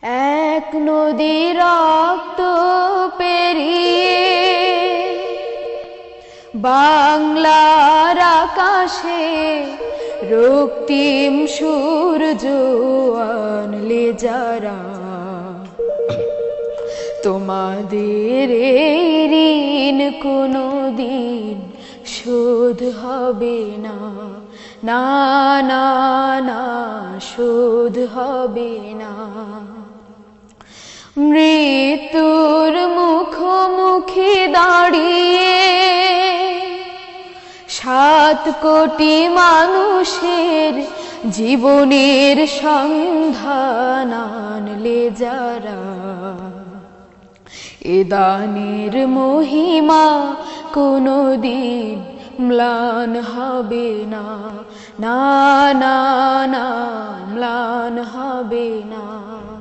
এক নদী রক্ত পেরিয়ে বাংলার আকাশে রক্তিম সূর্য আনলে যারা, তোমাদের এই ঋণ কোনোদিন শোধ হবে না, না না না শোধ হবে না। মৃত্যুর মুখোমুখি দাঁড়িয়ে 7 কোটি মানুষের জীবনের সন্ধান আনলে যারা, এ দানের মহিমা কোনোদিন ম্লান হবে না, না না না ম্লান হবে না।